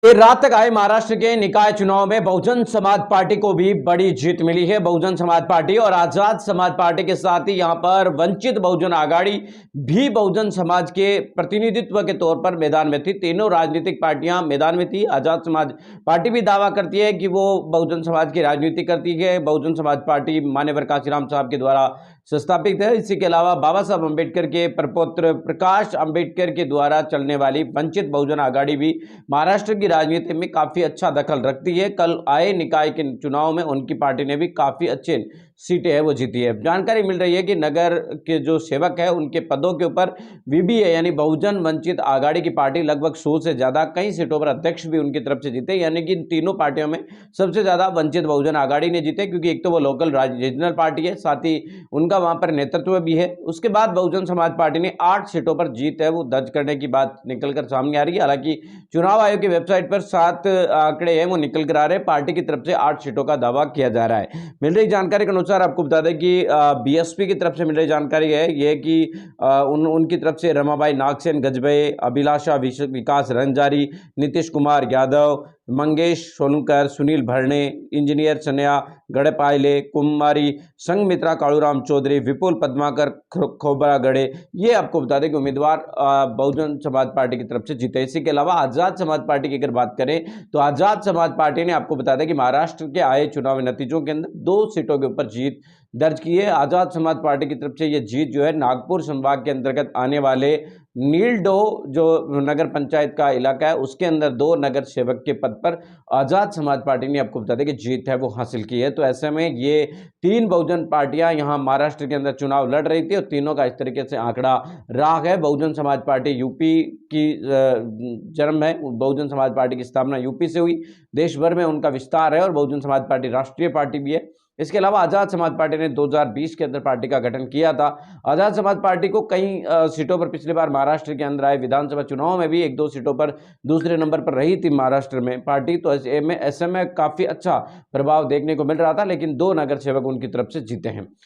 देर रात तक आए महाराष्ट्र के निकाय चुनाव में बहुजन समाज पार्टी को भी बड़ी जीत मिली है। बहुजन समाज पार्टी और आजाद समाज पार्टी के साथ ही यहां पर वंचित बहुजन आघाड़ी भी बहुजन समाज के प्रतिनिधित्व के तौर पर मैदान में थी। तीनों राजनीतिक पार्टियां मैदान में थी। आजाद समाज पार्टी भी दावा करती है कि वो बहुजन समाज की राजनीति करती है। बहुजन समाज पार्टी मान्यवर काशीराम साहब के द्वारा संस्थापित है। इसी के अलावा बाबा साहब अम्बेडकर के प्रपौत्र प्रकाश अम्बेडकर के द्वारा चलने वाली वंचित बहुजन आघाड़ी भी महाराष्ट्र की राजनीति में काफी अच्छा दखल रखती है। कल आए निकाय के चुनाव में उनकी पार्टी ने भी काफी अच्छे सीटें है वो जीती है। जानकारी मिल रही है कि नगर के जो सेवक है उनके पदों के ऊपर वीबीए यानी बहुजन वंचित आघाड़ी की पार्टी लगभग 100 से ज्यादा, कई सीटों पर अध्यक्ष भी उनकी तरफ से जीते। यानी कि इन तीनों पार्टियों में सबसे ज्यादा वंचित बहुजन आघाड़ी ने जीते, क्योंकि एक तो वो लोकल रीजनल पार्टी है, साथ ही उनका वहां पर नेतृत्व भी है। उसके बाद बहुजन समाज पार्टी ने 8 सीटों पर जीत है वो दर्ज करने की बात निकलकर सामने आ रही है। हालांकि चुनाव आयोग की वेबसाइट पर 7 आंकड़े हैं वो निकल कर आ रहे हैं। पार्टी की तरफ से 8 सीटों का दावा किया जा रहा है। मिल रही जानकारी के अनुसार आपको बता दें कि बीएसपी की तरफ से मिल रही जानकारी है ये कि उनकी तरफ से रमाबाई नागसेन गजबे, अभिलाषा विकास रंजारी, नीतीश कुमार यादव, मंगेश सोनकर, सुनील भरणे, इंजीनियर चन्या गड़पायले, कुमारी संघमित्रा कालूराम चौधरी, विपुल पद्माकर खोबरागड़े, ये आपको बता दें कि उम्मीदवार बहुजन समाज पार्टी की तरफ से जीते। इसी के अलावा आजाद समाज पार्टी की अगर बात करें तो आजाद समाज पार्टी ने आपको बता दें कि महाराष्ट्र के आए चुनावी नतीजों के अंदर 2 सीटों के ऊपर जीत दर्ज की है। आजाद समाज पार्टी की तरफ से यह जीत जो है नागपुर संभाग के अंतर्गत आने वाले नीलडो जो नगर पंचायत का इलाका है उसके अंदर 2 नगर सेवक के पद पर आजाद समाज पार्टी ने आपको बता दें कि जीत है वो हासिल की है। तो ऐसे में ये 3 बहुजन पार्टियां यहां महाराष्ट्र के अंदर चुनाव लड़ रही थी और तीनों का इस तरीके से आंकड़ा रहा है। बहुजन समाज पार्टी यूपी की जन्म है। बहुजन समाज पार्टी की स्थापना यूपी से हुई, देश भर में उनका विस्तार है और बहुजन समाज पार्टी राष्ट्रीय पार्टी भी है। इसके अलावा आजाद समाज पार्टी ने 2020 के अंदर पार्टी का गठन किया था। आजाद समाज पार्टी को कई सीटों पर पिछली बार महाराष्ट्र के अंदर आए विधानसभा चुनाव में भी 1-2 सीटों पर दूसरे नंबर पर रही थी महाराष्ट्र में पार्टी। तो ऐसे में काफी अच्छा प्रभाव देखने को मिल रहा था, लेकिन 2 नगर सेवक उनकी तरफ से जीते हैं।